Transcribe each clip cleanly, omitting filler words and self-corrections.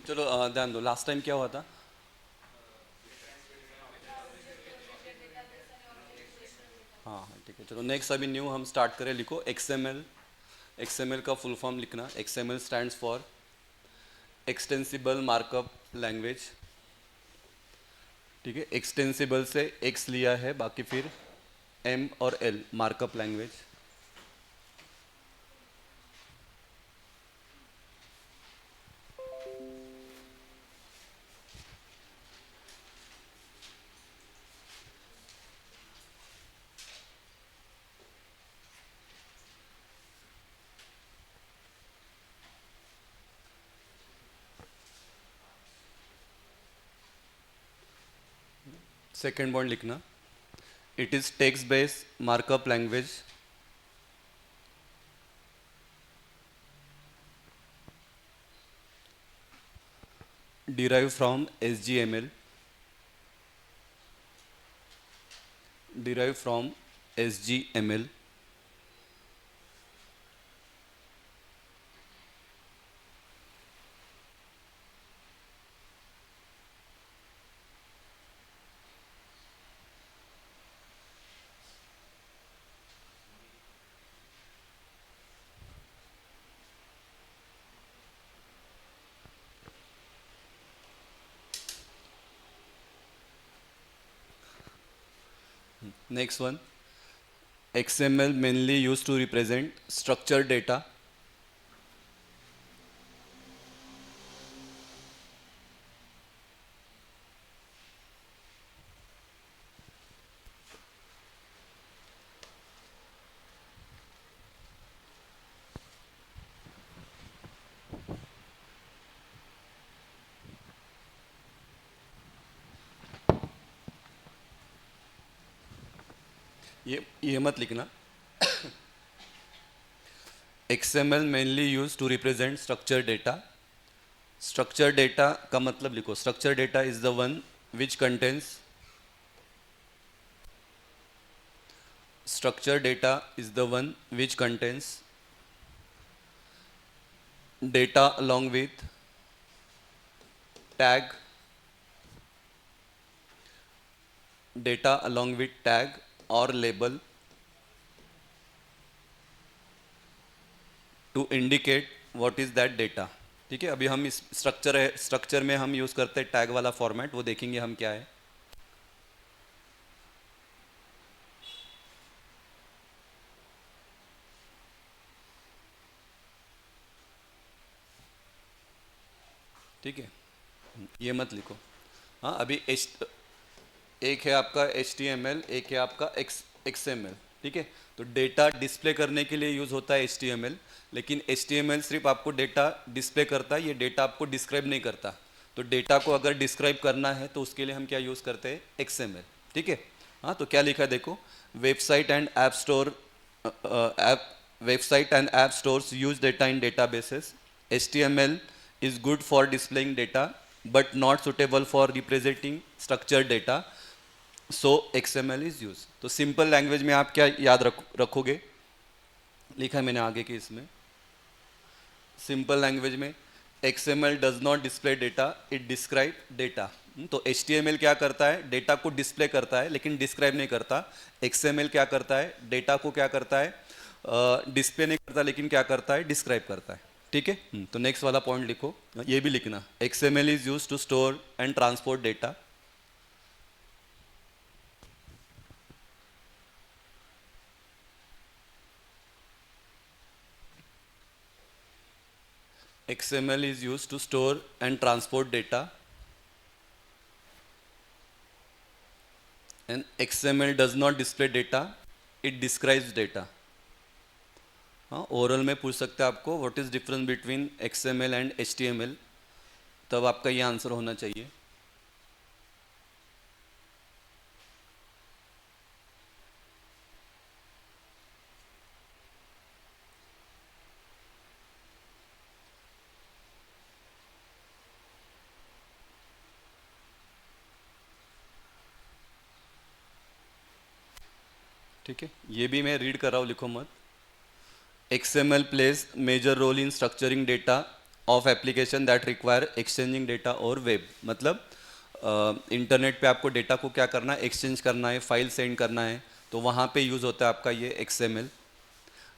चलो ध्यान दो, लास्ट टाइम क्या हुआ था? हाँ हाँ ठीक है, चलो नेक्स्ट अभी न्यू हम स्टार्ट करें। लिखो एक्सएमएल। एक्सएमएल का फुल फॉर्म लिखना। XML stands for extensible markup language. ठीक है, एक्सटेंसिबल से एक्स लिया है, बाकी फिर एम और L markup language. Second point लिखना, it is text based markup language derived from SGML, derived from SGML. Next one, XML mainly used to represent structured data. ये मत लिखना। XML mainly used to represent structured data. Structured data का मतलब लिखो, structured data is the one which contains, structured data is the one which contains data along with tag, data along with tag or label to indicate what is that data. ठीक है, अभी हम इस structure में हम use करते हैं tag वाला फॉर्मेट, वो देखेंगे हम क्या है। ठीक है, ये मत लिखो। हाँ अभी एक है आपका HTML, एक है आपका XML। ठीक है, तो डेटा डिस्प्ले करने के लिए यूज़ होता है HTML, लेकिन HTML सिर्फ आपको डेटा डिस्प्ले करता है, ये डेटा आपको डिस्क्राइब नहीं करता। तो डेटा को अगर डिस्क्राइब करना है तो उसके लिए हम क्या यूज़ करते हैं, XML। ठीक है, हाँ तो क्या लिखा है देखो, website and app store, app website and app stores use data in databases. HTML is good for displaying data but not suitable for representing structured data. So XML is used. तो simple language में आप क्या याद रखोगे, लिखा है मैंने आगे के इसमें। सिंपल लैंग्वेज में XML does not display data, it describe data. तो HTML क्या करता है, डेटा को डिस्प्ले करता है लेकिन डिस्क्राइब नहीं करता। XML क्या करता है, डेटा को क्या करता है, डिस्प्ले नहीं करता लेकिन क्या करता है, डिस्क्राइब करता है। ठीक है, तो नेक्स्ट वाला पॉइंट लिखो, ये भी लिखना, XML is use to store and transport data. XML is used to store and transport data, and XML does not display data, it describes data. हाँ ओरल में पूछ सकते हैं आपको, what is difference between XML and HTML, तब आपका ये answer होना चाहिए। ठीक है, ये भी मैं रीड कर रहा हूँ, लिखो मत। XML plays major role in structuring data of application that require exchanging data और वेब, मतलब इंटरनेट पे आपको डेटा को क्या करना है, एक्सचेंज करना है, फाइल सेंड करना है, तो वहाँ पे यूज़ होता है आपका ये XML.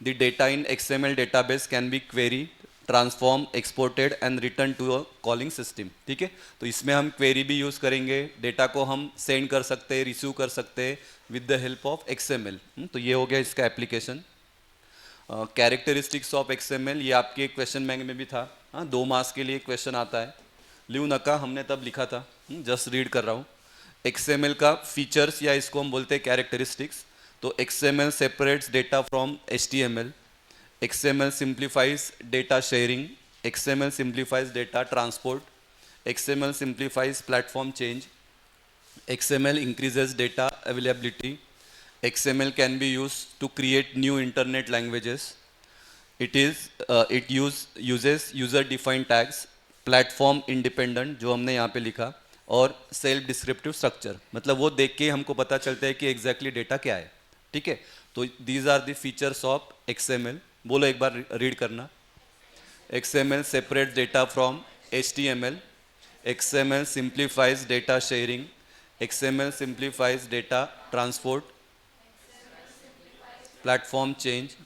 The data in XML database can be queried, transformed, exported and returned to a calling system. ठीक है, तो इसमें हम query भी यूज़ करेंगे, डेटा को हम सेंड कर सकते हैं, रिसीव कर सकते हैं with the help of XML. तो ये हो गया इसका एप्लीकेशन. कैरेक्टरिस्टिक्स ऑफ XML, ये आपके क्वेश्चन बैंक में भी था. हाँ, 2 मार्क्स के लिए क्वेश्चन आता है. लिव नका हमने तब लिखा था, जस्ट रीड कर रहा हूँ. XML का फीचर्स या इसको हम बोलते हैं कैरेक्टरिस्टिक्स. तो XML separates data from HTML. XML simplifies data sharing. XML simplifies data transport. XML simplifies platform change. XML increases data availability. XML can be used to create new internet languages. It uses user defined tags, platform independent जो हमने यहाँ पे लिखा, और self descriptive structure, मतलब वो देख के हमको पता चलता है कि एग्जैक्टली डेटा क्या है. ठीक है, तो these are the features of XML. बोलो एक बार रीड करना. XML separates data from HTML. XML simplifies data sharing. XML simplifies data transport, platform change.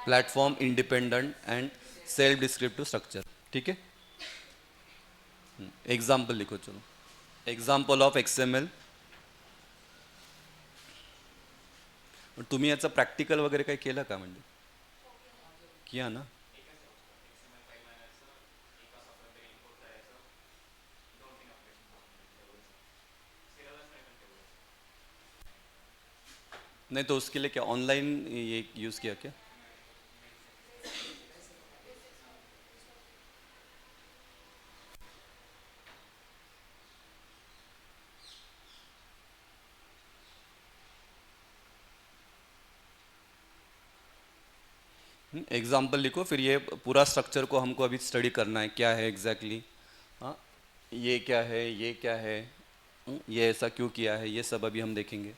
Platform independent and self descriptive structure. ठीक है, एग्जाम्पल लिखो. चलो, एक्झाम्पल ऑफ XML. तुम्ही याचं प्रॅक्टिकल वगैरे काही केलं का, म्हणजे किया ना. नहीं तो उसके लिए क्या ऑनलाइन ये यूज़ किया क्या. एग्जाम्पल लिखो, फिर ये पूरा स्ट्रक्चर को हमको अभी स्टडी करना है क्या है एग्जैक्टली. हाँ, ये क्या है, ये क्या है, ये ऐसा क्यों किया है, ये सब अभी हम देखेंगे.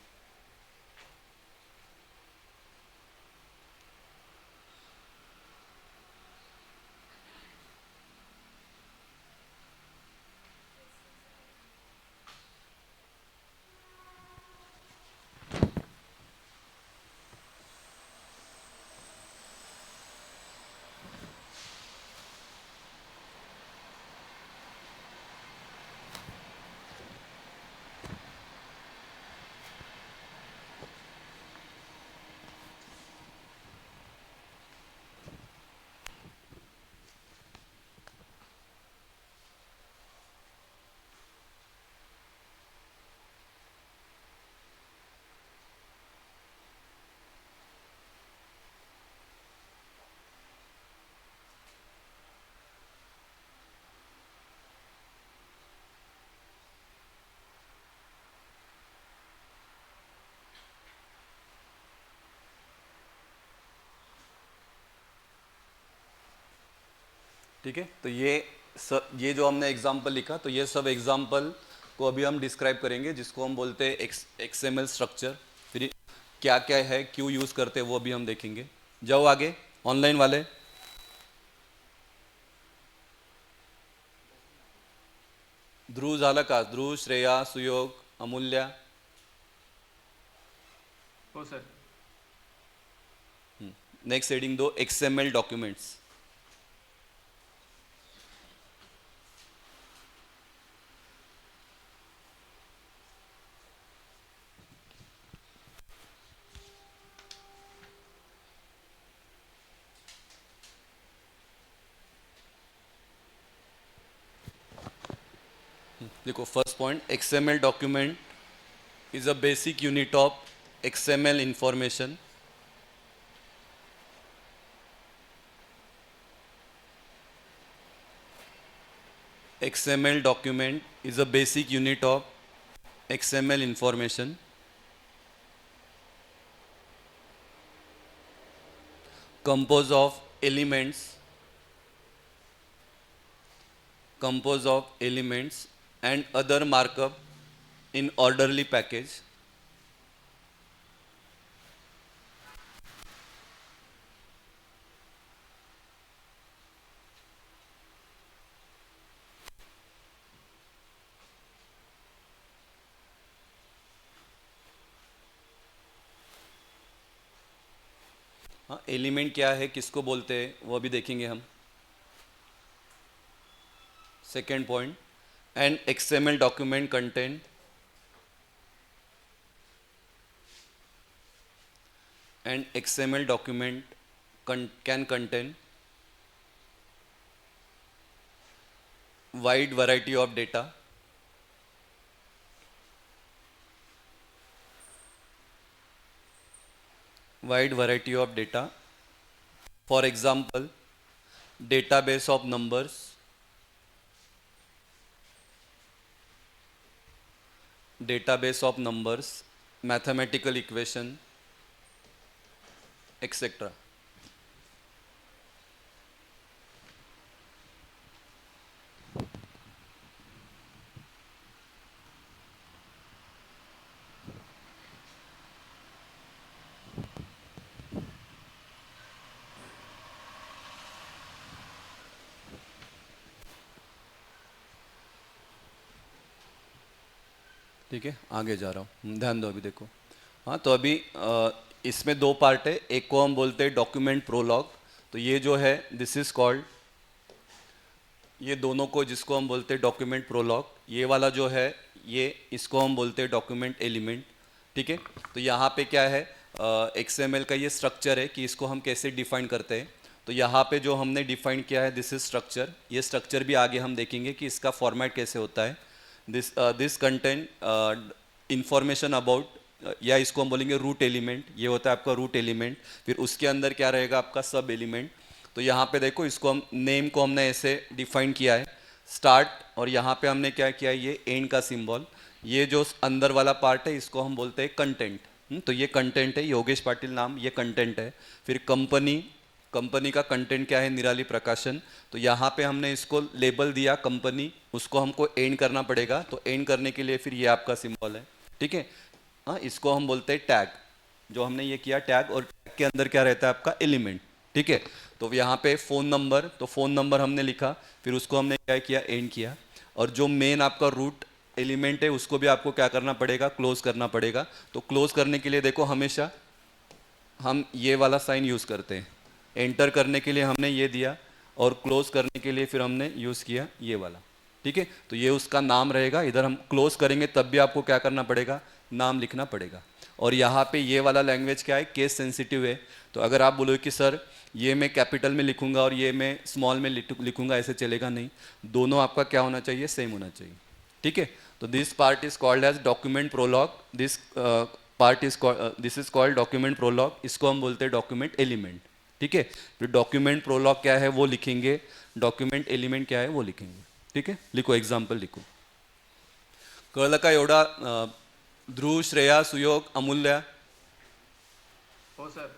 ठीक है, तो ये जो हमने एग्जाम्पल लिखा, तो ये सब एग्जाम्पल को अभी हम डिस्क्राइब करेंगे, जिसको हम बोलते हैं XML स्ट्रक्चर. फिर क्या क्या है, क्यों यूज़ करते हैं, वो भी हम देखेंगे. जाओ आगे, ऑनलाइन वाले. ध्रुव झालं का, ध्रुव, श्रेया, सुयोग, अमूल्या. हो सर. नेक्स्ट हेडिंग दो, XML डॉक्यूमेंट्स. देखो, first point, XML document is a basic unit of XML information. XML document is a basic unit of XML information. Composed of elements and other markup in orderly package. हाँ, element क्या है, किसको बोलते हैं, वो भी देखेंगे हम। Second point, an XML document content, an XML document can contain wide variety of data, wide variety of data. For example, database of numbers, database of numbers, mathematical equation, etc. ठीक है, आगे जा रहा हूँ, ध्यान दो अभी देखो। हाँ, तो अभी इसमें दो पार्ट है, एक को हम बोलते हैं डॉक्यूमेंट प्रोलॉग। तो ये जो है दिस इज कॉल्ड, ये दोनों को जिसको हम बोलते हैं डॉक्यूमेंट प्रोलॉग, ये वाला जो है ये इसको हम बोलते हैं डॉक्यूमेंट एलिमेंट। ठीक है, तो यहाँ पे क्या है, XML का ये स्ट्रक्चर है कि इसको हम कैसे डिफाइन करते हैं। तो यहाँ पे जो हमने डिफाइन किया है दिस इज स्ट्रक्चर, ये स्ट्रक्चर भी आगे हम देखेंगे कि इसका फॉर्मेट कैसे होता है। दिस कंटेंट इंफॉर्मेशन अबाउट, या इसको हम बोलेंगे रूट एलिमेंट, ये होता है आपका रूट एलिमेंट। फिर उसके अंदर क्या रहेगा आपका सब एलिमेंट। तो यहाँ पे देखो, इसको हम नेम को हमने ऐसे डिफाइन किया है स्टार्ट, और यहाँ पे हमने क्या किया है, ये एंड का सिंबल। ये जो अंदर वाला पार्ट है इसको हम बोलते हैं कंटेंट। तो ये कंटेंट है, योगेश पाटिल नाम, ये कंटेंट है। फिर कंपनी, कंपनी का कंटेंट क्या है, निराली प्रकाशन। तो यहाँ पे हमने इसको लेबल दिया कंपनी, उसको हमको एंड करना पड़ेगा। तो एंड करने के लिए फिर ये आपका सिंबल है। ठीक है, हाँ, इसको हम बोलते हैं टैग। जो हमने ये किया टैग, और टैग के अंदर क्या रहता है आपका एलिमेंट। ठीक है, तो यहाँ पे फ़ोन नंबर, तो फ़ोन नंबर हमने लिखा, फिर उसको हमने क्या किया, एंड किया। और जो मेन आपका रूट एलिमेंट है उसको भी आपको क्या करना पड़ेगा, क्लोज करना पड़ेगा। तो क्लोज करने के लिए देखो हमेशा हम ये वाला साइन यूज़ करते हैं। एंटर करने के लिए हमने ये दिया, और क्लोज करने के लिए फिर हमने यूज़ किया ये वाला। ठीक है, तो ये उसका नाम रहेगा। इधर हम क्लोज करेंगे तब भी आपको क्या करना पड़ेगा, नाम लिखना पड़ेगा। और यहाँ पे ये वाला लैंग्वेज क्या है, केस सेंसिटिव है। तो अगर आप बोलो कि सर ये मैं कैपिटल में लिखूंगा और ये मैं स्मॉल में लिखूंगा, ऐसे चलेगा नहीं। दोनों आपका क्या होना चाहिए, सेम होना चाहिए। ठीक है, तो this part is called as document prolog. This part is this is called document prolog, इसको हम बोलते हैं डॉक्यूमेंट एलिमेंट। ठीक है, फिर डॉक्यूमेंट प्रोलॉग क्या है वो लिखेंगे, डॉक्यूमेंट एलिमेंट क्या है वो लिखेंगे। ठीक है, लिखो, एग्जाम्पल लिखो। कळलं का एवढा ध्रुव, श्रेया, सुयोग, अमूल्य? हो सर.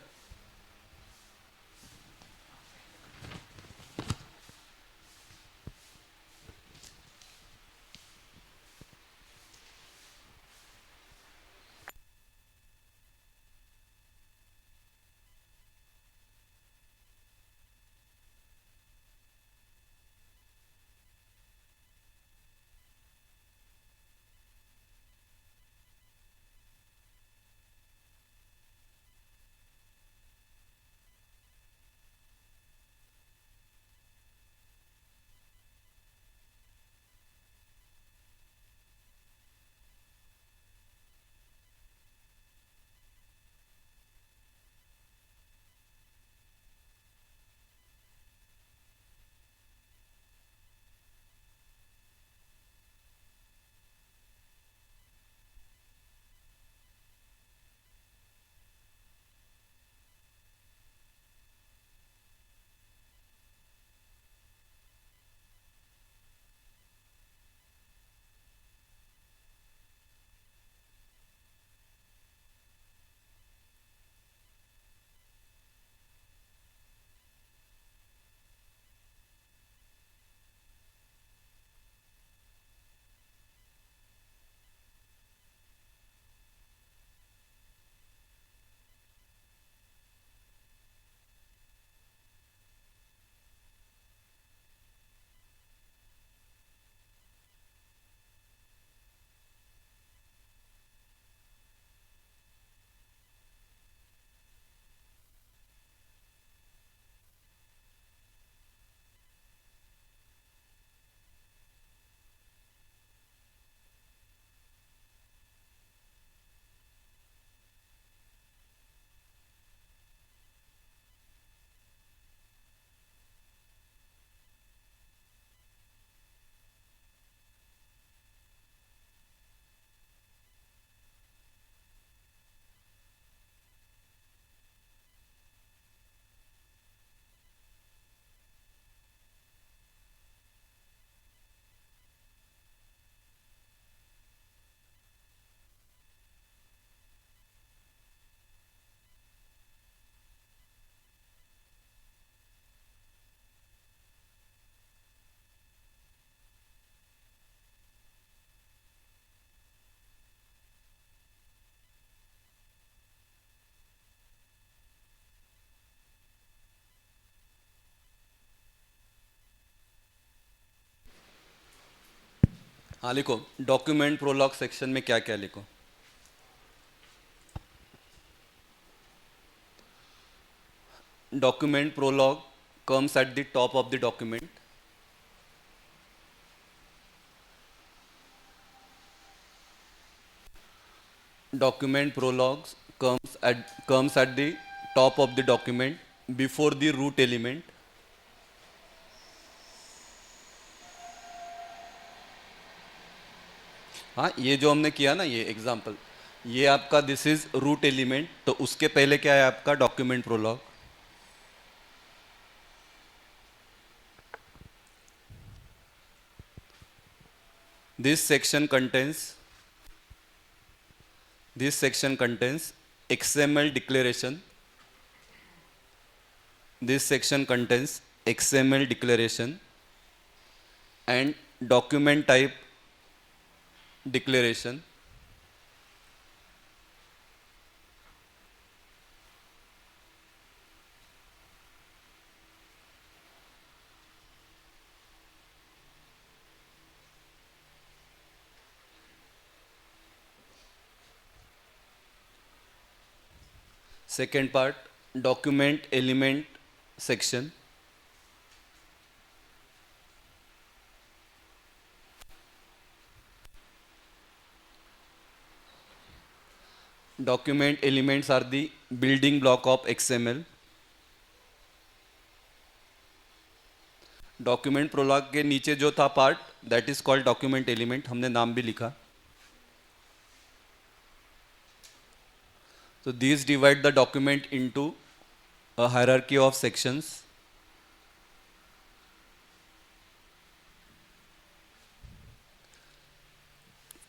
हाँ लिखो, डॉक्यूमेंट प्रोलॉग सेक्शन में क्या क्या लिखो। Document prolog comes at the top of the document. Document prologues comes at the top of the document before the root element. हाँ, ये जो हमने किया ना, ये एग्जाम्पल, ये आपका दिस इज रूट एलिमेंट, तो उसके पहले क्या है आपका document prolog. This section contains XML declaration. This section contains XML declaration and document type declaration. Second part, document element section. Document elements are the building block of XML. Document prolog के नीचे जो था part, that is called document element, हमने नाम भी लिखा। So these divide the document into a hierarchy of sections.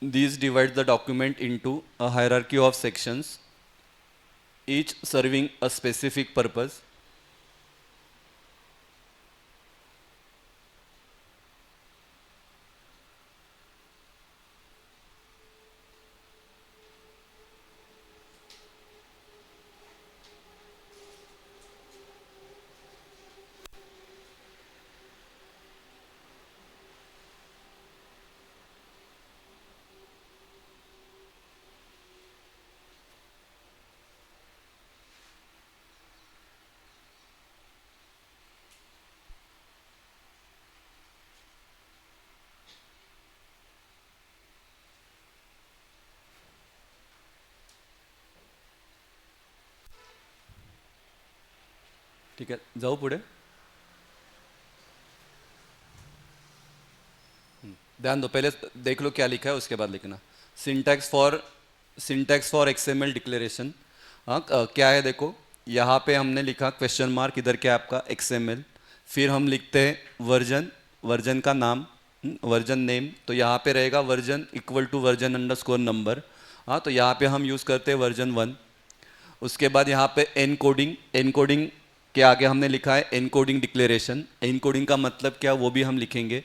These divide the document into a hierarchy of sections, each serving a specific purpose. ठीक है, जाओ पुढे। ध्यान दो, पहले देख लो क्या लिखा है, उसके बाद लिखना। Syntax for XML declaration. हाँ, क्या है देखो, यहाँ पे हमने लिखा क्वेश्चन मार्क, इधर क्या है आपका एक्सएमएल, फिर हम लिखते हैं वर्जन का नाम, वर्जन नेम, तो यहाँ पे रहेगा version equal to version underscore number. हाँ, तो यहाँ पे हम यूज़ करते हैं वर्जन 1। उसके बाद यहाँ पे एनकोडिंग के आगे हमने लिखा है एनकोडिंग डिक्लेरेशन। एनकोडिंग का मतलब क्या, वो भी हम लिखेंगे।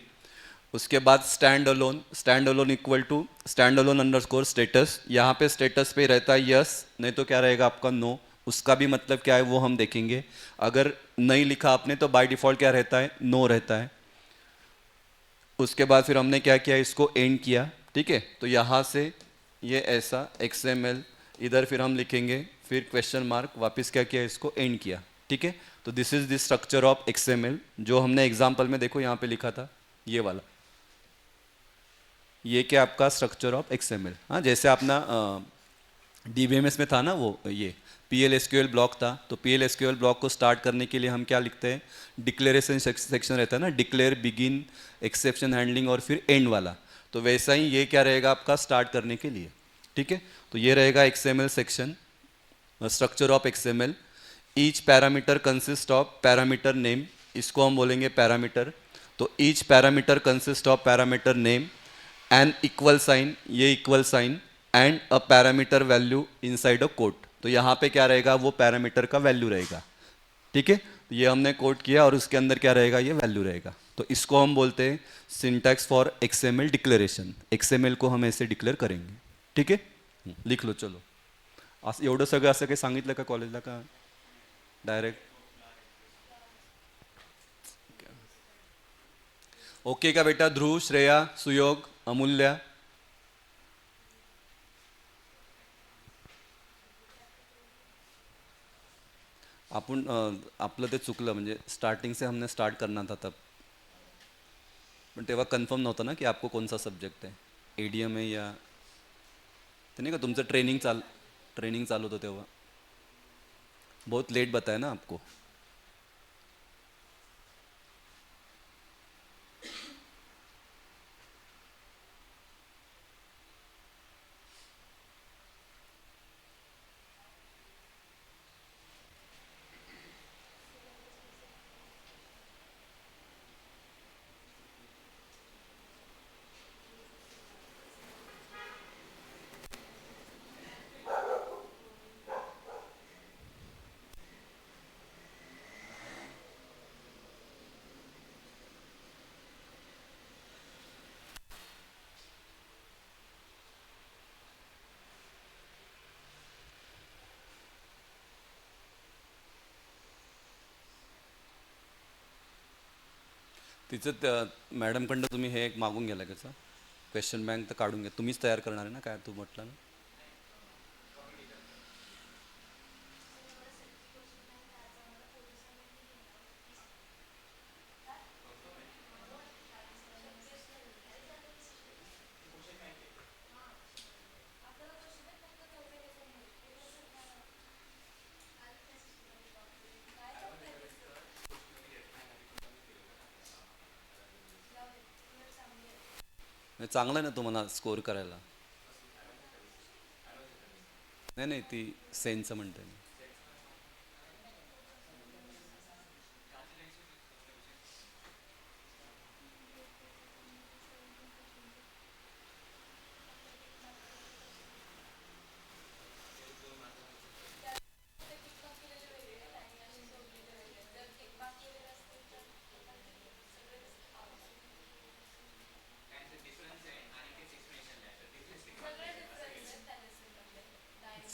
उसके बाद standalone equal to standalone underscore status. यहाँ पे स्टेटस पे रहता है यस, नहीं तो क्या रहेगा आपका नो। उसका भी मतलब क्या है वो हम देखेंगे। अगर नहीं लिखा आपने तो बाय डिफॉल्ट क्या रहता है, नो रहता है। उसके बाद फिर हमने क्या किया, इसको एंड किया। ठीक है, तो यहाँ से ये ऐसा XML, इधर फिर हम लिखेंगे, फिर क्वेश्चन मार्क, वापस क्या किया, इसको एंड किया। ठीक है, तो this is the structure of XML जो हमने एग्जाम्पल में देखो यहाँ पे लिखा था, ये वाला। ये क्या आपका स्ट्रक्चर ऑफ XML। हाँ, जैसे अपना DBMS में था ना, वो ये PL/SQL ब्लॉक था, तो PL/SQL ब्लॉक को स्टार्ट करने के लिए हम क्या लिखते हैं, डिक्लेरेशन सेक्शन रहता है ना, डिक्लेयर, बिगिन, एक्सेप्शन हैंडलिंग और फिर एंड वाला। तो वैसा ही ये क्या रहेगा आपका स्टार्ट करने के लिए। ठीक है, तो ये रहेगा XML section, structure of XML। Each parameter consist of parameter name, इसको हम बोलेंगे पैरामीटर। तो each parameter consist of parameter name and equal sign, ये equal sign, and a parameter value inside a quote. तो यहाँ पे क्या रहेगा, वो पैरामीटर का वैल्यू रहेगा। ठीक है, तो ये हमने कोट किया और उसके अंदर क्या रहेगा, ये वैल्यू रहेगा। तो इसको हम बोलते हैं syntax for XML declaration. XML को हम ऐसे डिक्लेअर करेंगे। ठीक आहे, लिख लो चलो। असं एवढं सगळं असं काही सांगितलं का कॉलेजला, का डायरेक्ट ओके का बेटा? ध्रुव, श्रेया, सुयोग, अमूल्या, आपण आपलं ते चुकलं, म्हणजे स्टार्टिंग से हमने स्टार्ट करना था तब, पण तेव्हा कन्फर्म नव्हतं ना की आपको कौन सा सब्जेक्ट आहे, ADM आहे या ते नाही का तुमचं ट्रेनिंग चालू होतं तेव्हा, बहुत लेट बताया ना आपको. तिचं मॅडमकडनं तुम्ही हे एक मागून गेला त्याचा क्वेश्चन बँक तर काढून घ्या, तुम्हीच तयार करणार आहे ना, काय तू म्हटलं ना. नाही, चांगलं आहे ना तुम्हाला स्कोर करायला. नाही नाही, ती सेनचं म्हणते मी.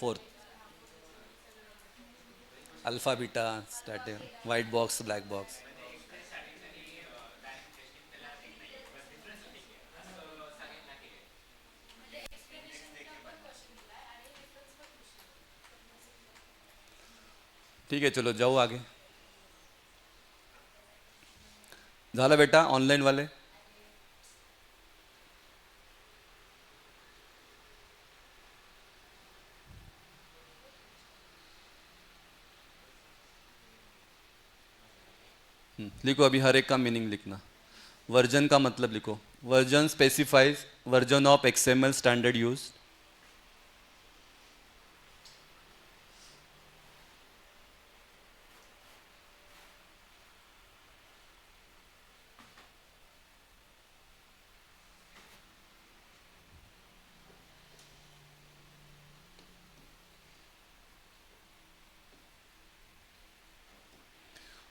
Fourth alpha beta state white box black box. ठीक आहे, चलो जाऊ आगे. झालं बेटा ऑनलाईन वाले. लिखो अभी हर एक का मीनिंग लिखना. वर्जन का मतलब लिखो. Version specifies version of XML standard use.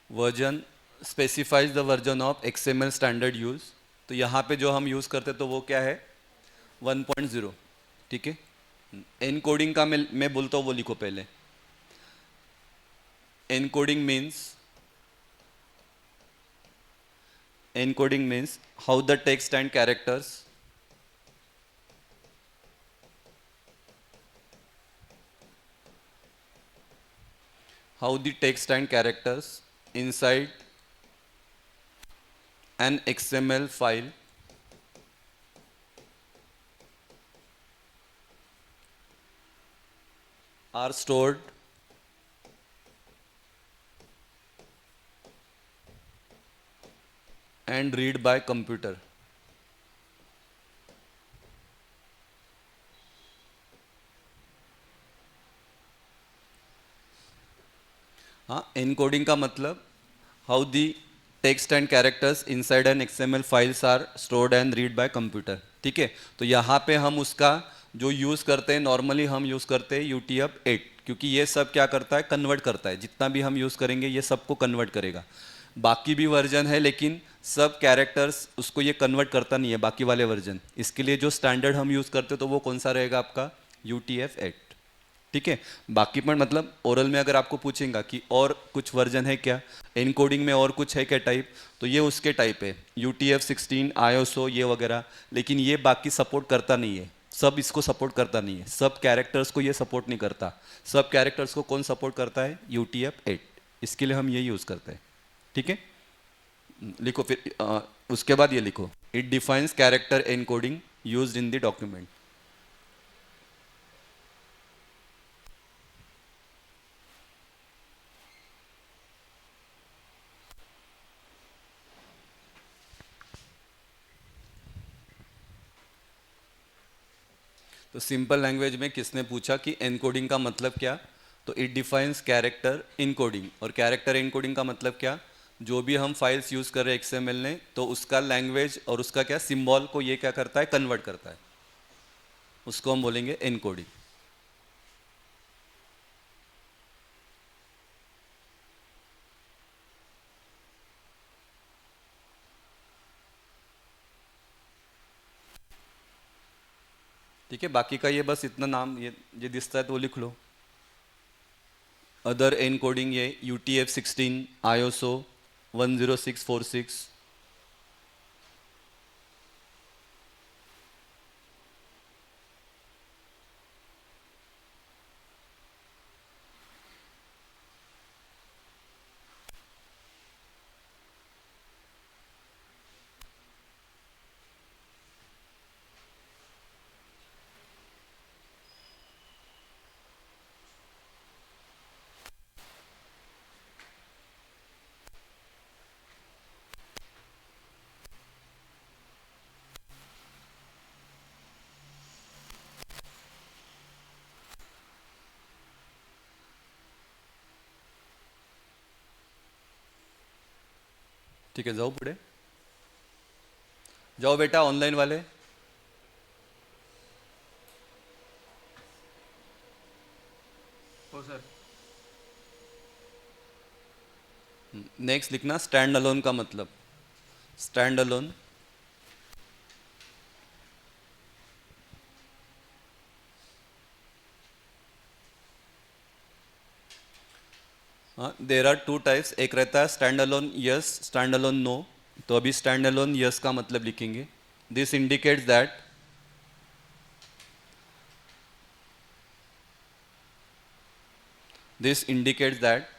Version specifies the version of XML standard use. तो यहाँ पे जो हम यूज़ करते तो वो क्या है 1.0. ठीक है. एनकोडिंग का मैं बोलता हूँ वो लिखो पहले. Encoding means how the text and characters inside an XML file are stored and read by computer. हाँ, एनकोडिंग का मतलब how the text and characters inside an XML files are stored and read by computer. ठीक है. तो यहाँ पे हम उसका जो यूज़ करते हैं नॉर्मली हम यूज़ करते हैं UTF-8, क्योंकि ये सब क्या करता है कन्वर्ट करता है. जितना भी हम यूज़ करेंगे ये सबको कन्वर्ट करेगा. बाकी भी वर्जन है लेकिन सब कैरेक्टर्स उसको ये कन्वर्ट करता नहीं है बाकी वाले वर्जन. इसके लिए जो स्टैंडर्ड हम यूज़ करते हैं तो वो कौन सा रहेगा आपका UTF-8. ठीक है। बाकी पण मतलब ओरल में अगर आपको पूछेगा कि और कुछ वर्जन है क्या, एनकोडिंग में और कुछ है क्या टाइप, तो ये उसके टाइप है, UTF-16 आईओसो ये वगैरह। लेकिन ये बाकी सपोर्ट करता नहीं है, सब इसको सपोर्ट करता नहीं है, सब कैरेक्टर्स को ये सपोर्ट नहीं करता। सब कैरेक्टर्स को कौन सपोर्ट करता है? UTF-8। इसके लिए हम ये यूज़ करते हैं। ठीक है। लिखो फिर उसके बाद ये लिखो, it defines character encoding used in the document. तो सिंपल लैंग्वेज में किसने पूछा कि एनकोडिंग का मतलब क्या, तो इट डिफाइंस कैरेक्टर इनकोडिंग। और कैरेक्टर इनकोडिंग का मतलब क्या, जो भी हम फाइल्स यूज़ कर रहे हैं XML ने, तो उसका लैंग्वेज और उसका क्या सिंबल को ये क्या करता है, कन्वर्ट करता है, उसको हम बोलेंगे एनकोडिंग। ठीक है। बाकी का ये बस इतना नाम ये दिखता है तो वो लिख लो। अदर एनकोडिंग ये UTF-16 आईओसो 10646। ठीक है, जाओ पुढे, जाओ बेटा ऑनलाइन वाले। हो सर। नेक्स्ट लिखना स्टैंड अलोन का मतलब। स्टैंड अलोन, हाँ देर आर टू टाइप्स, एक रहता है standalone yes, standalone no. तो अभी स्टैंड अलोन यस का मतलब लिखेंगे। This indicates that this indicates that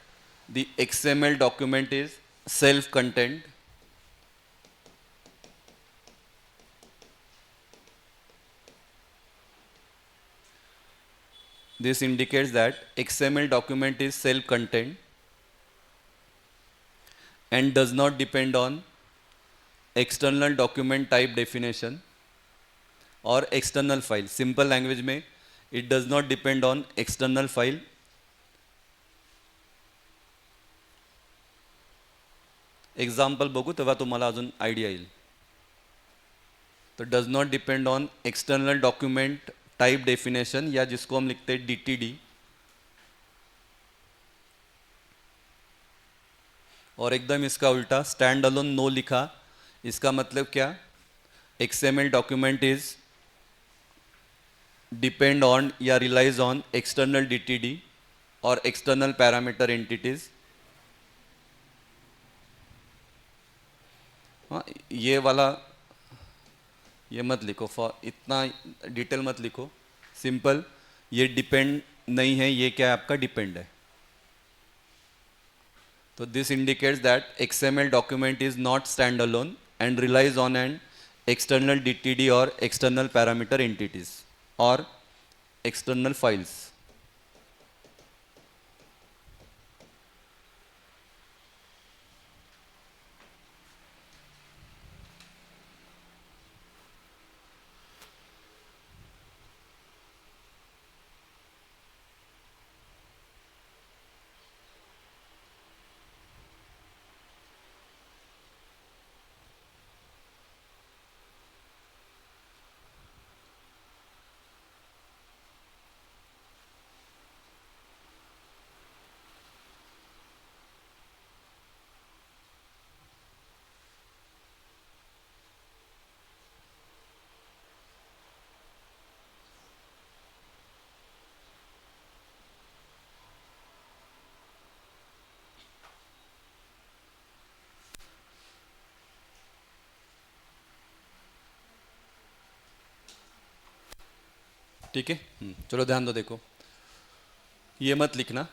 the XML document is self-contained. This indicates that XML document is self-contained and does not depend on external document type definition or external file. Simple language में it does not depend on external file. Example बघू तेव्हा तुम्हाला अजून idea येईल. तो does not depend on external document type definition, या जिसको हम लिखते हैं DTD. और एकदम इसका उल्टा स्टैंड अलोन नो लिखा, इसका मतलब क्या, XML document is depend on या रिलाइज ऑन एक्सटर्नल DTD और एक्सटर्नल पैरामीटर एंटिटीज. हाँ ये वाला ये मत लिखो, फॉर इतना डिटेल मत लिखो, सिंपल ये डिपेंड नहीं है, ये क्या है आपका डिपेंड है. तो this indicates that XML document is not standalone and relies on an external DTD और एक्सटर्नल पैरामीटर एंटिटीज और एक्सटर्नल फाइल्स. ठीक है। चलो ध्यान दो, देखो ये मत लिखना।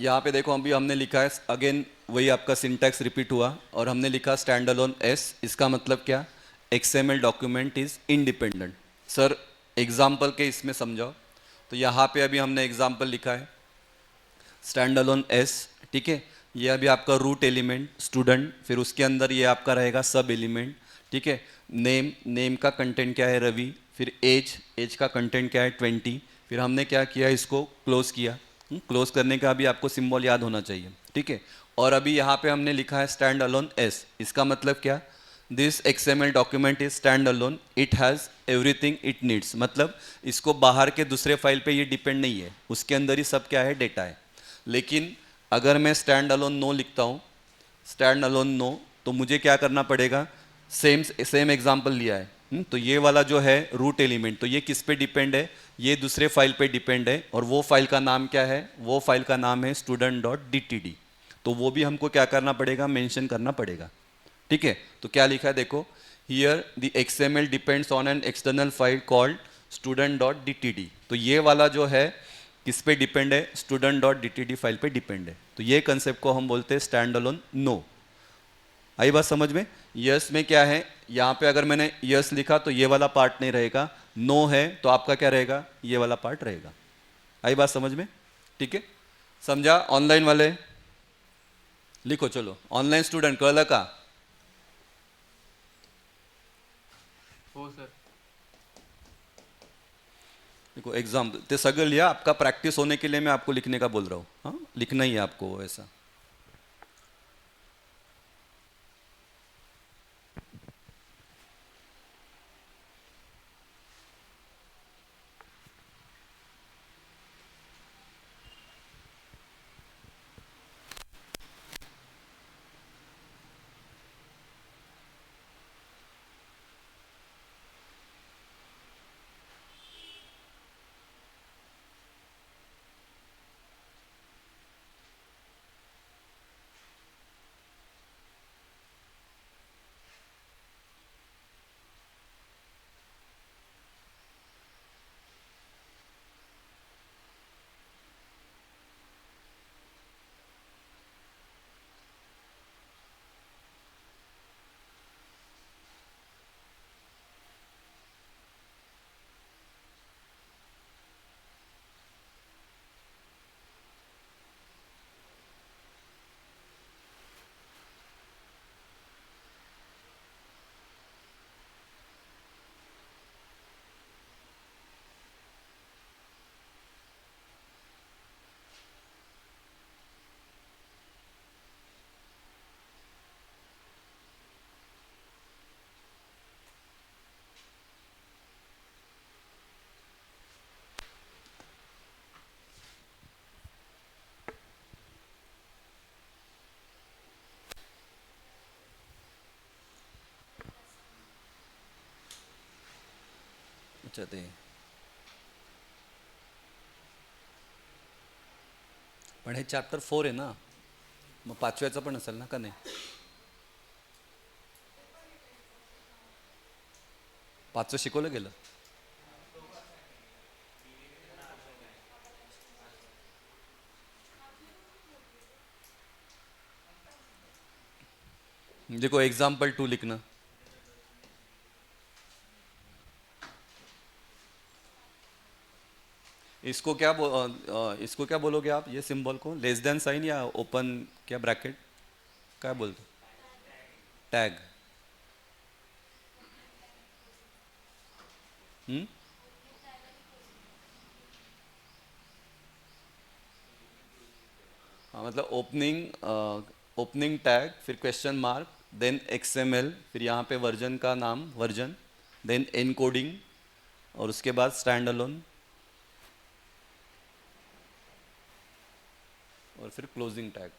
यहाँ पे देखो अभी हमने लिखा है अगेन, वही आपका सिंटैक्स रिपीट हुआ और हमने लिखा स्टैंड अलोन एस। इसका मतलब क्या? XML document is independent. Sir example के इसमें समझाओ। तो यहाँ पे अभी हमने एग्जाम्पल लिखा है स्टैंड अलोन एस, ठीक है। ये अभी आपका रूट एलिमेंट स्टूडेंट, फिर उसके अंदर ये आपका रहेगा सब एलिमेंट, ठीक है। नेम, नेम का कंटेंट क्या है? रवि। फिर एज, एज का कंटेंट क्या है? 20। फिर हमने क्या किया? इसको क्लोज किया। क्लोज करने का भी आपको सिंबल याद होना चाहिए, ठीक है। और अभी यहाँ पे हमने लिखा है स्टैंड अलोन एस। इसका मतलब क्या? This XML document is stand alone, it has everything it needs. मतलब इसको बाहर के दूसरे फाइल पे ये डिपेंड नहीं है, उसके अंदर ही सब क्या है? डेटा है। लेकिन अगर मैं स्टैंड अलोन नो लिखता हूँ, स्टैंड अलोन नो, तो मुझे क्या करना पड़ेगा? सेम सेम एग्जांपल लिया है। तो ये वाला जो है रूट एलिमेंट, तो ये किस पे डिपेंड है? ये दूसरे फाइल पे डिपेंड है। और वो फाइल का नाम क्या है? वो फाइल का नाम है student.dtd। तो वो भी हमको क्या करना पड़ेगा? मेंशन करना पड़ेगा, ठीक है। तो क्या लिखा है देखो, here the XML depends on an external file called student.dtd। तो ये वाला जो है किस पे डिपेंड है? student.dtd फाइल पे डिपेंड है। तो ये कंसेप्ट को हम बोलते हैं स्टैंड अलोन नो। आई बात समझ में? यस में क्या है? यहाँ पे अगर मैंने यस लिखा तो ये वाला पार्ट नहीं रहेगा, नो है तो आपका क्या रहेगा? ये वाला पार्ट रहेगा। आई बात समझ में? ठीक है, समझा? ऑनलाइन वाले लिखो, चलो ऑनलाइन स्टूडेंट कळलं का? हो सर. देखो एग्जाम ते सगळं लिहा, आपका प्रैक्टिस होने के लिए मैं आपको लिखने का बोल रहा हूँ। हाँ, लिखना ही है आपको ऐसा। अच्छा ते पण हे चॅप्टर 4 आहे ना, मग पाचव्याचं पण असेल ना का नाही? पाचवं शिकवलं गेलं? देखो एग्जाम्पल 2 लिखना। इसको क्या बोलोगे आप? ये सिंबल को लेस देन साइन या ओपन क्या ब्रैकेट काय बोलतो? टैग। हम्म, हाँ मतलब ओपनिंग टैग, फिर क्वेश्चन मार्क, देन एक्सएमएल, फिर यहाँ पे वर्जन का नाम वर्जन, देन एनकोडिंग, और उसके बाद स्टैंड अलोन, और फिर क्लोजिंग टैग।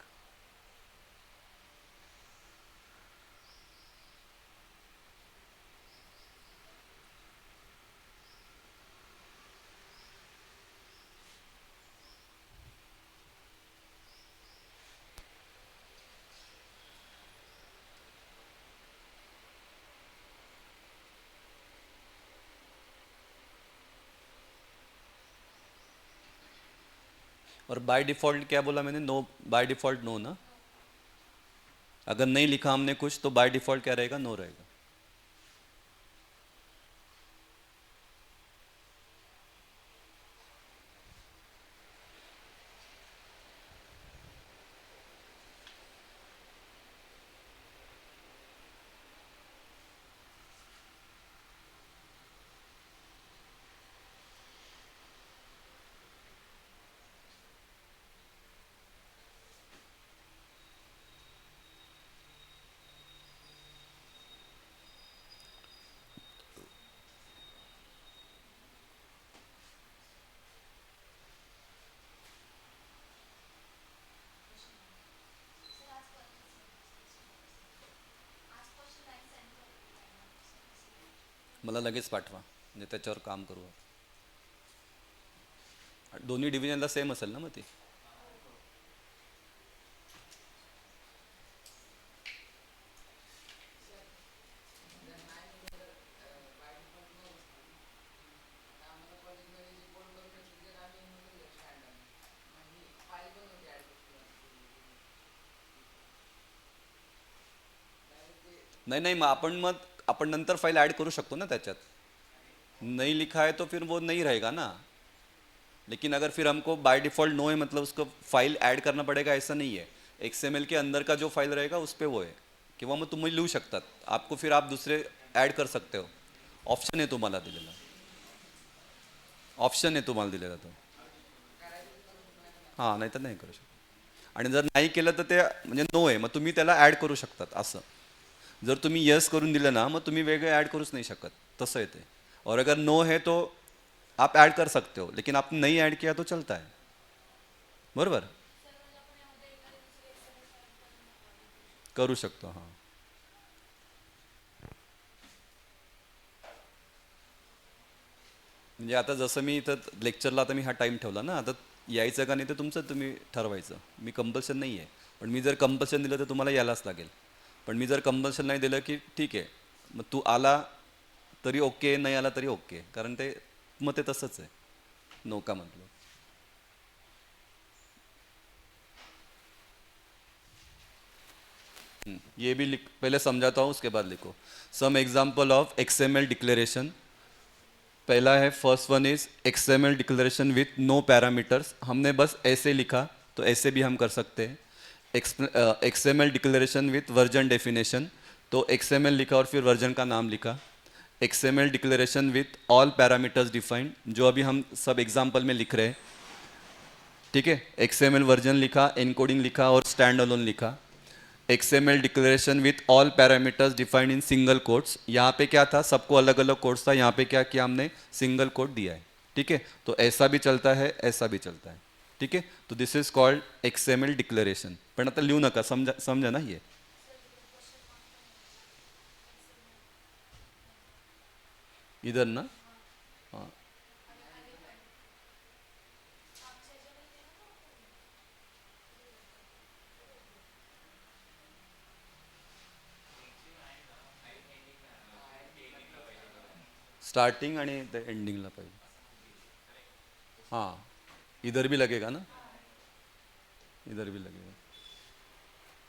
और बाय डिफ़ॉल्ट क्या बोला मैंने? नो, बाय डिफ़ॉल्ट नो ना। अगर नहीं लिखा हमने कुछ तो बाय डिफ़ॉल्ट क्या रहेगा? नो रहेगा। मला लगेच पाठवा म्हणजे त्याच्यावर काम करू. दोन्ही डिव्हिजनला सेम असेल ना मग ती? नहीं नहीं, मग आपण नंतर फाइल ऐड करू शकतो ना त्याच्यात. नहीं लिखा है तो फिर वो नहीं रहेगा ना. लेकिन अगर फिर हमको बाय डिफ़ॉल्ट नो है मतलब उसको फाइल ऐड करना पड़ेगा ऐसा नहीं है. XML के अंदर का जो फाइल रहेगा उस पर वो है. किंवा मग तुम्ही लिहू शकतात. आपको फिर आप दूसरे ऐड कर सकते हो. ऑप्शन आहे तुम्हाला दिलेला. ऑप्शन आहे तुम्हाला दिलेला तो. हां, नाही तर नाही करू शकत. आणि जर नाही केलं तर ते म्हणजे नो आहे, मग तुम्ही त्याला ॲड करू शकतात असं. जर तुम्ही यस करून दिलं ना मग तुम्ही वेगळे ऐड करूच नहीं शकत, तसं आहे ते. और अगर नो है तो आप ऐड कर सकते हो, लेकिन आपने नहीं ऐड किया तो चलता है. बरोबर. करू शकतो. हां, म्हणजे आता जसं मी इथं लेक्चरला आता मी हा टाईम ठेवला ना, आता यायचं का नाही ते तुमचं तुम्ही ठरवायचं. मी कंपल्शन नाही आहे. पण मी जर कंपल्शन दिलं तर तुम्हाला यायलाच लागेल. पण मी जर कंपल्शन नाही दिलं की ठीक आहे, मग तू आला तरी ओके, नाही आला तरी ओके, कारण ते मग ते तसंच आहे. नो का म्हटलं. ये भी लिख, पहले समझाता हूँ उसके बाद लिखो. Some example of XML declaration. पहला है, first one is XML declaration with no parameters. हमने बस ऐसे लिखा तो ऐसे भी हम कर सकते हैं. XML declaration with version definition. तो XML लिखा और फिर वर्जन का नाम लिखा. XML declaration with all parameters defined, जो अभी हम सब एग्जाम्पल में लिख रहे हैं. ठीक है. XML वर्जन लिखा, एनकोडिंग लिखा और स्टैंड अलोन लिखा. XML declaration with all parameters defined in single quotes. यहाँ पे क्या था, सबको अलग अलग कोट्स था, यहाँ पे क्या किया हमने, सिंगल कोट दिया है. ठीक है. तो ऐसा भी चलता है, ऐसा भी चलता है. ठीक है. तो this is called XML declaration. पण आता लिहू नका, समजा समजा ना ये. इधर ना. हाँ, स्टार्टिंग आणि एंडिंगला पाहिजे. हाँ, इधर भी लगेगा ना, इधर भी लगेगा.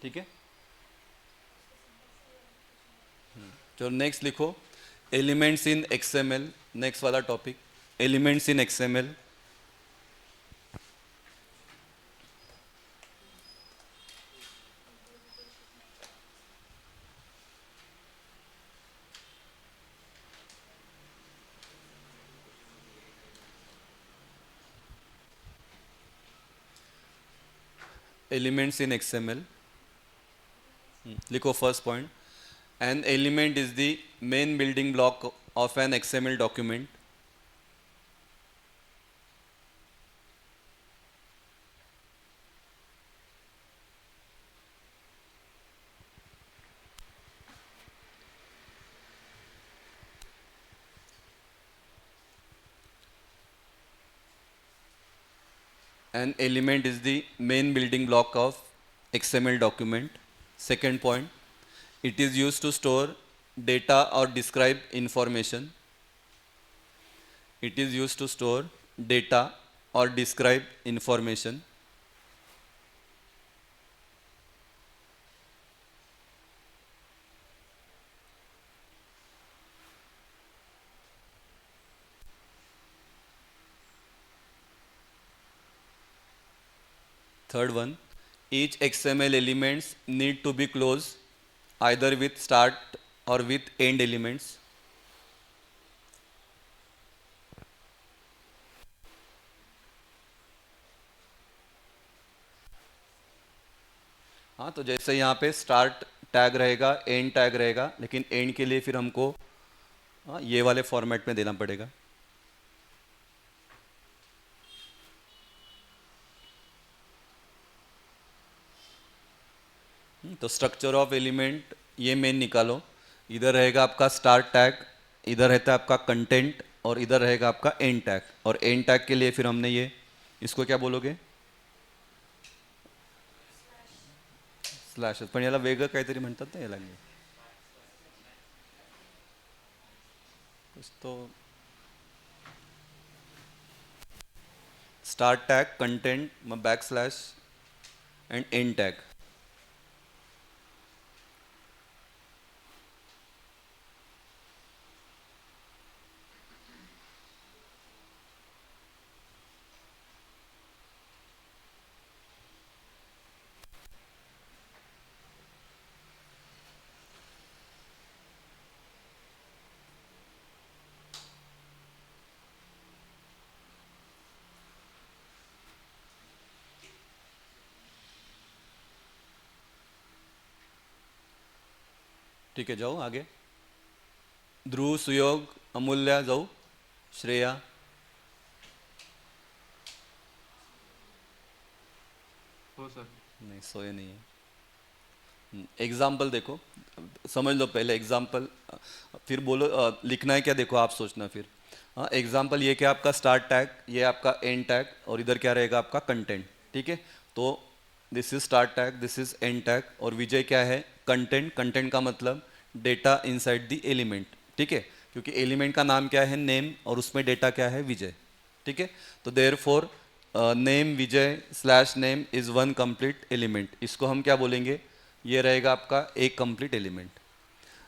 ठीक है. चलो नेक्स्ट लिखो, एलिमेंट्स इन XML. नेक्स्ट वाला topic, elements in XML. Elements in XML. लिखो first point, an element is the main building block of an XML document. An element is the main building block of XML document. Second point, it is used to store data or describe information. It is used to store data or describe information. Third one, each XML elements need to be closed either with start or with end elements. हाँ, तो जैसे यहाँ पे start tag रहेगा, and tag रहेगा, लेकिन and के लिए फिर हमको ये वाले फॉर्मेट में देना पड़ेगा. तो स्ट्रक्चर ऑफ एलिमेंट ये मेन निकालो. इधर रहेगा आपका स्टार्ट टैग, इधर रहता है आपका कंटेंट, और इधर रहेगा आपका एंड टैग. और एंड टैग के लिए फिर हमने ये, इसको क्या बोलोगे, स्लॅशेस. पण याला वेगळं काहीतरी म्हणतात ना याला, कुछ तो start tag, content, mug back slash and and tag. ठीक आहे, जाऊ आगे. ध्रुव, सुयोग, अमूल्या जाऊ, श्रेया. हो सर. नहीं, सोए नहीं है. एग्जाम्पल देखो, समझ लो पहले एग्जाम्पल, फिर बोलो लिखना है क्या, देखो आप सोचना फिर. हाँ, एग्जाम्पल ये क्या आपका स्टार्ट टैग, ये आपका एंड टैग, और इधर क्या रहेगा आपका कंटेंट. ठीक है, तो this is start tag, this is and tag, और विजय क्या है, कंटेंट. कंटेंट का मतलब डेटा इनसाइड द एलिमेंट. ठीक है, क्योंकि एलिमेंट का नाम क्या है, नेम, और उसमें डेटा क्या है, विजय. ठीक है, तो therefore name Vijay slash name is one complete element. इसको हम क्या बोलेंगे, ये रहेगा आपका एक complete element.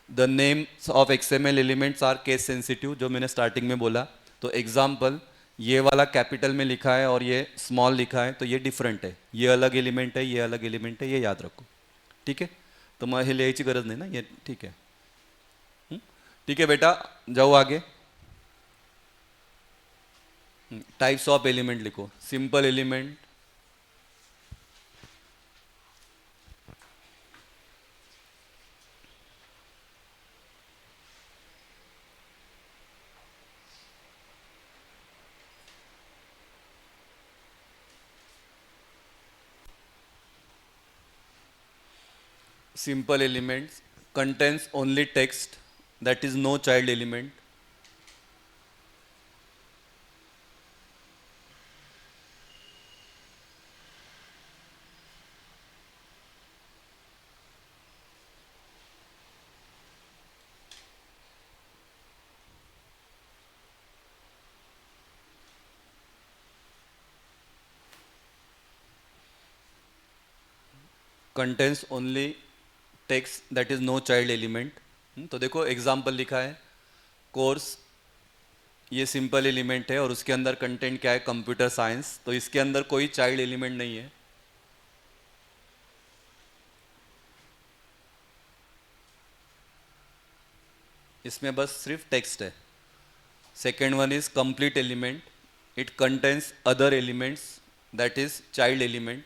The names of XML elements are case sensitive, जो मैंने स्टार्टिंग में बोला. तो एग्जाम्पल, ये वाला कैपिटल में लिखा है और ये स्मॉल लिखा है, तो ये डिफरेंट है. ये अलग एलिमेंट है, ये अलग एलिमेंट है, ये याद रखो. ठीक है, तो मग हे लिहायची गरज नाही ना, ये ठीक है. ठीक है बेटा, जाओ आगे. टाइप्स ऑफ एलिमेंट लिखो. Simple element, simple elements, contains only text, that is no child element. Contains only text, that is no child element. तो देखो एग्जाम्पल लिखा है, कोर्स, ये सिंपल एलिमेंट है और उसके अंदर कंटेंट क्या है, कंप्यूटर साइंस. तो इसके अंदर कोई चाइल्ड एलिमेंट नहीं है. इसमें बस सिर्फ टेक्स्ट है. Second one is complete element, it contains other elements, that is child element.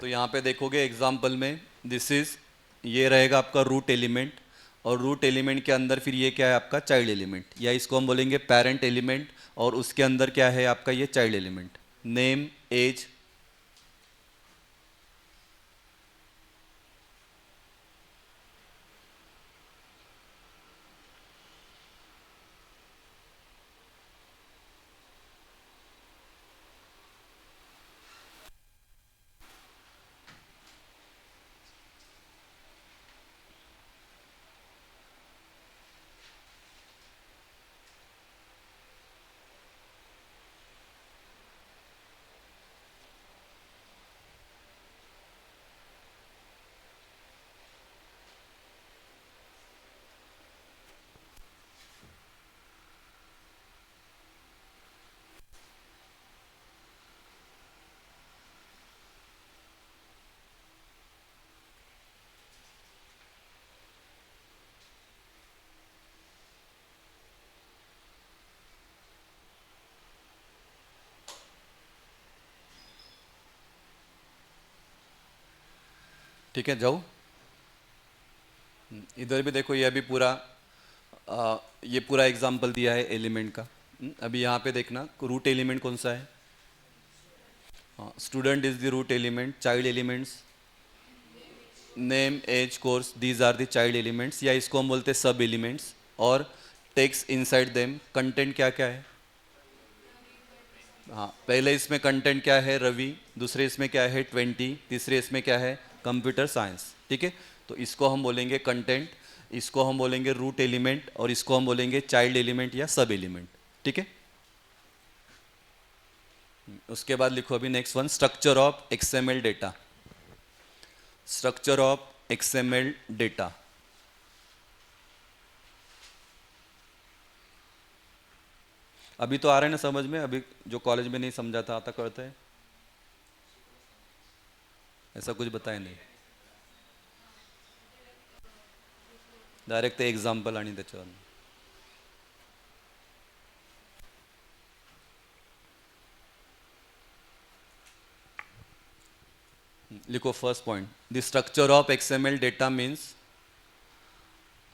तो यहाँ पे देखोगे एग्जाम्पल में, दिस इज, ये रहेगा आपका रूट एलिमेंट, और रूट एलिमेंट के अंदर फिर ये क्या है आपका चाइल्ड एलिमेंट, या इसको हम बोलेंगे पेरेंट एलिमेंट, और उसके अंदर क्या है आपका ये चाइल्ड एलिमेंट, नेम, एज. ठीक है, जाओ। इधर भी देखो, ये अभी पूरा ये पूरा एग्जाम्पल दिया है एलिमेंट का। अभी यहाँ पे देखना रूट एलिमेंट कौन सा है। Student is the root element, child elements name as course these are the child elements, या इसको हम बोलते हैं सब एलिमेंट्स। और टेक्स्ट इनसाइड देम, कंटेंट क्या क्या है। हाँ, पहले इसमें कंटेंट क्या है रवि, दूसरे इसमें क्या है 20, तीसरे इसमें क्या है कंप्यूटर साइंस। ठीक है, तो इसको हम बोलेंगे कंटेंट, इसको हम बोलेंगे रूट एलिमेंट, और इसको हम बोलेंगे चाइल्ड एलिमेंट या सब एलिमेंट। ठीक है, उसके बाद लिखो अभी next one, structure of XML data. Structure of XML data. अभी तो आ रहा है ना समझ में, अभी जो कॉलेज में नहीं समझा था आता करते हैं, ऐसा कुछ बताया नहीं, डायरेक्ट ते एग्जाम्पल आणि त्याच्यावर। लिखो first point, the structure of XML data means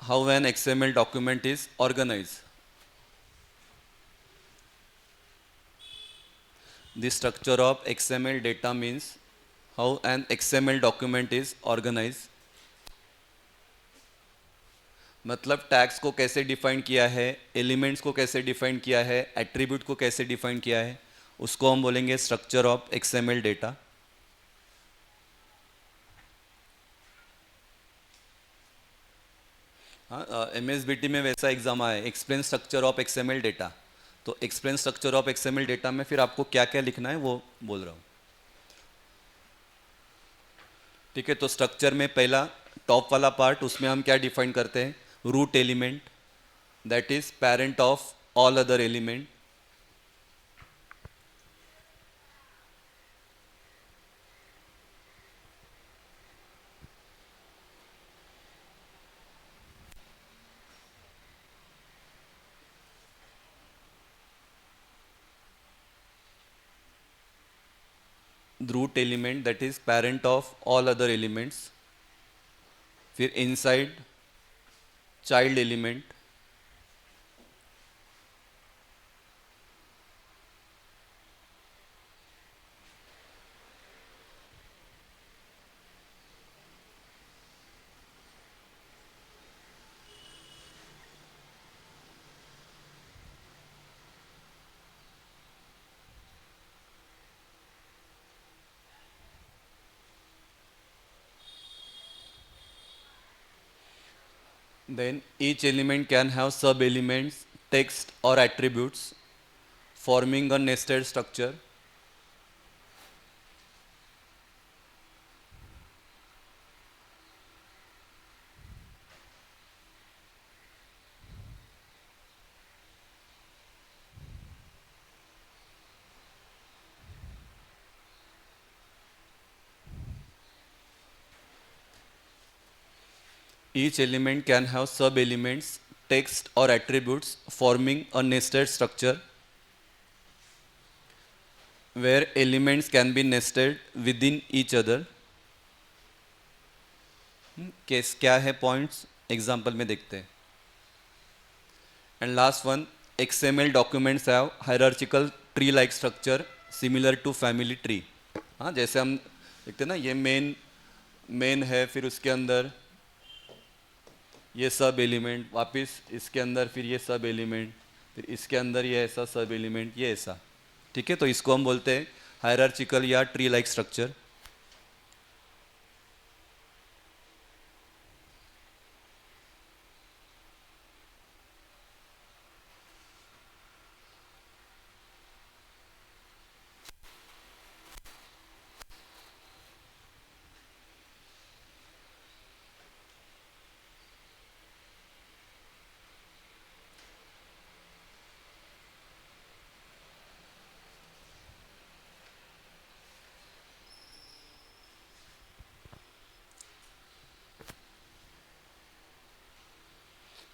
how an XML document is organise. The structure of XML data means how an XML document is organized। मतलब टैग्स को कैसे डिफाइन किया है, एलिमेंट्स को कैसे डिफाइन किया है, एट्रीब्यूट को कैसे डिफाइन किया है, उसको हम बोलेंगे स्ट्रक्चर ऑफ XML डेटा। हाँ, MSBT में वैसा एग्जाम आया, explain structure of XML data. तो explain structure of XML data में फिर आपको क्या क्या लिखना है वो बोल रहा हूँ। ठीक है, तो स्ट्रक्चर में पहला टॉप वाला पार्ट, उसमें हम क्या डिफाइन करते हैं, root element that is parent of all other element. Root element that is parent of all other elements. फिर inside child element, then each element can have sub elements, text or attributes forming a nested structure। Each element can have sub elements, text or attributes forming a nested structure where elements can be nested within each other। Case क्या है points example में देखते हैं। And last one, XML documents have hierarchical tree like structure similar to family tree. हाँ, जैसे हम देखते हैं ना, ये मेन है, फिर उसके अंदर ये सब एलिमेंट, वापस इसके अंदर फिर ये सब एलिमेंट, फिर इसके अंदर ये ऐसा सब एलिमेंट, ये ऐसा। ठीक है, तो इसको हम बोलते हैं हायरार्चिकल या ट्री लाइक स्ट्रक्चर।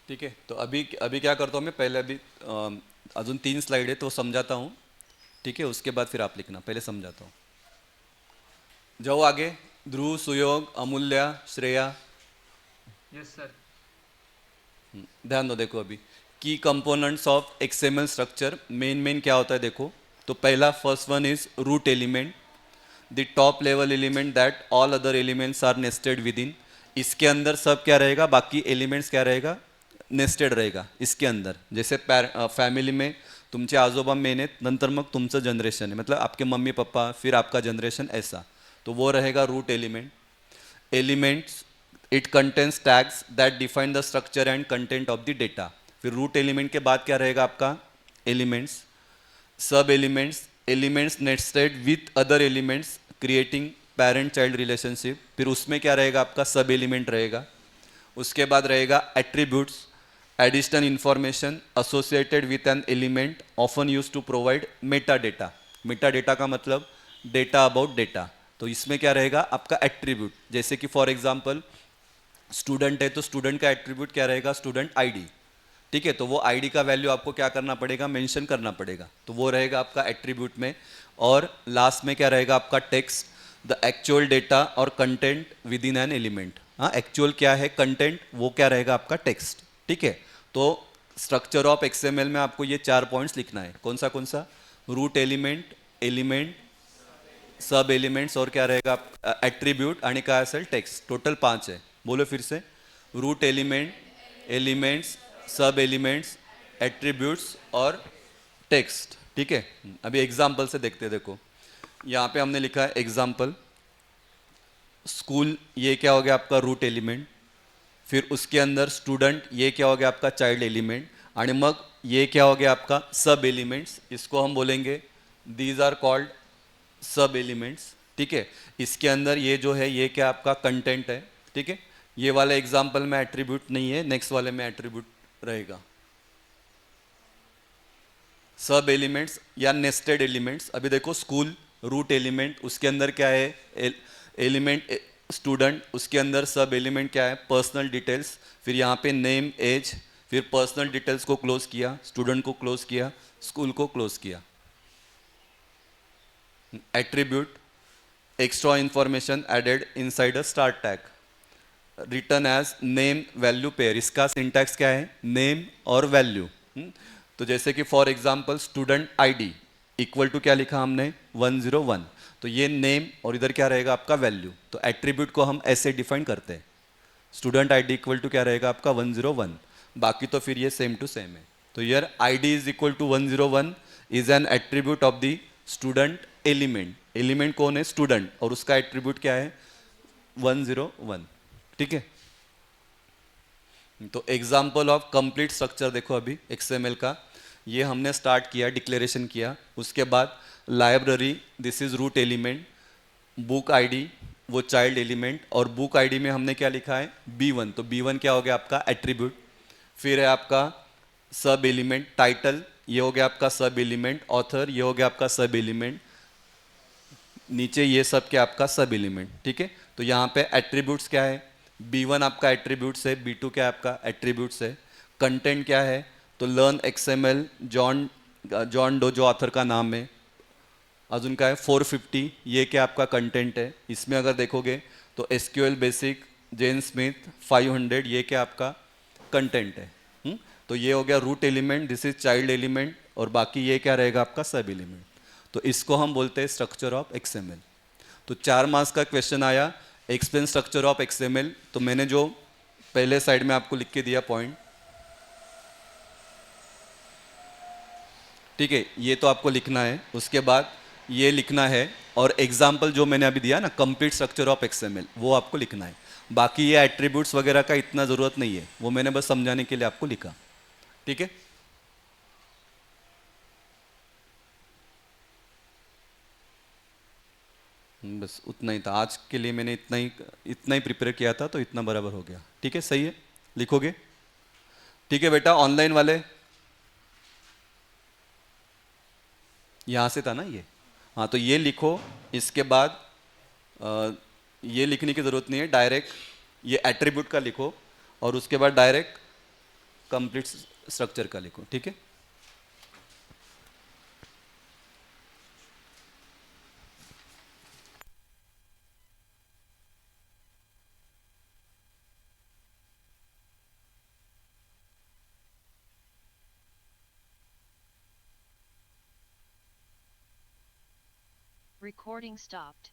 ठीक है, तो अभी अभी क्या करता हूँ मैं, पहले अभी अजून 3 स्लाइड है तो समझाता हूँ। ठीक है, उसके बाद फिर आप लिखना, पहले समझाता हूँ। जाओ आगे, ध्रुव, सुयोग, अमूल्या, श्रेया, यस सर। ध्यान दो। देखो अभी की components of XML structure, main क्या होता है देखो। तो पहला first one is root element, the top level element that all other elements are nested within. इसके अंदर सब क्या रहेगा, बाकी एलिमेंट्स क्या रहेगा, नेस्टेड रहेगा इसके अंदर। जैसे फॅमिली में तुमचे आजोबा मेन आहेत, नंतर मग तुमचं जनरेशन है, मतलब आपके मम्मी पापा, फिर आपका जनरेशन, ऐसा। तो वो रहेगा root element. Elements, it contains tags that define the structure and content of the data. फिर रूट एलिमेंट के बाद क्या रहेगा आपका, एलिमेंट्स। सब elements, elements nested with other elements creating parent child relationship. फिर उसमें क्या रहेगा आपका, सब एलिमेंट रहेगा। उसके बाद रहेगा attributes, additional information associated with an element often use to provide metadata. Metadata का मतलब डेटा अबाउट डेटा। तो इसमें क्या रहेगा आपका एट्रीब्यूट, जैसे कि फॉर एग्जांपल स्टूडेंट है तो स्टूडेंट का एट्रीब्यूट क्या रहेगा, स्टूडेंट आईडी। ठीक है, तो वो आईडी का वैल्यू आपको क्या करना पड़ेगा, मेंशन करना पड़ेगा, तो वो रहेगा आपका एट्रीब्यूट में। और लास्ट में क्या रहेगा आपका टेक्स्ट, द एक्चुअल डेटा और content with in an element. हाँ, एक्चुअल क्या है, कंटेंट, वो क्या रहेगा आपका टेक्स्ट। ठीक है, तो स्ट्रक्चर ऑफ एक्सएमएल में आपको ये 4 पॉइंट्स लिखना है। कौन सा कौन सा, रूट एलिमेंट, एलिमेंट, सब एलिमेंट्स और क्या रहेगा एट्रीब्यूट आणि काय असेल टेक्स्ट। टोटल 5 है, बोलो फिर से। रूट एलिमेंट, एलिमेंट्स, सब एलिमेंट्स, एट्रीब्यूट्स और टेक्स्ट। ठीक है, अभी एग्जाम्पल से देखते हैं। देखो यहाँ पे हमने लिखा है एग्जाम्पल, स्कूल, ये क्या हो गया आपका रूट एलिमेंट। फिर उसके अंदर स्टूडेंट, ये क्या हो गया आपका चाइल्ड एलिमेंट। आणि मग ये क्या हो गया आपका सब एलिमेंट्स, इसको हम बोलेंगे दीज आर कॉल्ड सब एलिमेंट्स। ठीक है, इसके अंदर ये जो है ये क्या आपका कंटेंट है। ठीक है, ये वाला एग्जाम्पल में एट्रीब्यूट नहीं है, नेक्स्ट वाले में एट्रीब्यूट रहेगा। सब एलिमेंट्स या नेस्टेड एलिमेंट्स, अभी देखो स्कूल रूट एलिमेंट, उसके अंदर क्या है एलिमेंट स्टूडेंट, उसके अंदर सब एलिमेंट क्या है पर्सनल डिटेल्स। फिर यहाँ पे नेम, एज, फिर पर्सनल डिटेल्स को क्लोज किया, स्टूडेंट को क्लोज किया, स्कूल को क्लोज किया। Attribute, extra information added inside a start tag written as name value pair। इसका सिंटैक्स क्या है, नेम और वैल्यू। तो जैसे कि for example student ID equal to क्या लिखा हमने 101, तो ये नेम और इधर क्या रहेगा आपका वैल्यू। तो एट्रीब्यूट को हम ऐसे डिफाइन करते हैं, स्टूडेंट आईडी इक्वल टू क्या रहेगा आपका 101, बाकी तो फिर ये सेम टू सेम है। तो यार ID is equal to 101 is an attribute of the student element. Element कौन है, स्टूडेंट, और उसका एट्रीब्यूट क्या है 101। ठीक है, तो एग्जाम्पल ऑफ कंप्लीट स्ट्रक्चर देखो अभी एक्सएमएल का, ये हमने स्टार्ट किया, डिक्लेरेशन किया। उसके बाद library, this is root element, book ID वो चाइल्ड एलिमेंट, और बुक आईडी में हमने क्या लिखा है B1, तो B1 क्या हो गया आपका एट्रीब्यूट। फिर है आपका सब एलिमेंट, टाइटल ये हो गया आपका सब एलिमेंट, ऑथर ये हो गया आपका सब एलिमेंट, नीचे ये सब क्या आपका सब एलिमेंट। ठीक है, तो यहाँ पे एट्रीब्यूट्स क्या है, B1 आपका एट्रीब्यूट्स है, B2 क्या है आपका एट्रीब्यूट्स है। कंटेंट क्या है, तो learn XML John, John Doe जो ऑथर का नाम है। अजून काय 450 ये क्या आपका कंटेंट है। इसमें अगर देखोगे तो एसक्यूएल बेसिक, जेन स्मिथ 500 ये क्या आपका कंटेंट है। तो ये हो गया root element, this is child element, और बाकी ये क्या रहेगा आपका सब एलिमेंट। तो इसको हम बोलते हैं स्ट्रक्चर ऑफ एक्सएमएल। तो 4 मार्क्स का क्वेश्चन आया, एक्सप्लेन स्ट्रक्चर ऑफ एक्सएमएल। तो मैंने जो पहले साइड में आपको लिख के दिया पॉइंट, ठीक है, ये तो आपको लिखना है। उसके बाद ये लिखना है, और एग्जाम्पल जो मैंने अभी दिया ना कंप्लीट स्ट्रक्चर ऑफ एक्सएमएल, वो आपको लिखना है। बाकी ये एट्रीब्यूट्स वगैरह का इतना ज़रूरत नहीं है, वो मैंने बस समझाने के लिए आपको लिखा। ठीक है, बस उतना ही था आज के लिए, मैंने इतना ही प्रिपेयर किया था, तो इतना बराबर हो गया। ठीक है, सही है, लिखोगे। ठीक है बेटा, ऑनलाइन वाले यहाँ से था ना ये, हाँ, तो ये लिखो। इसके बाद ये लिखने की ज़रूरत नहीं है, डायरेक्ट ये एट्रीब्यूट का लिखो, और उसके बाद डायरेक्ट कंप्लीट स्ट्रक्चर का लिखो। ठीक है, Recording stopped.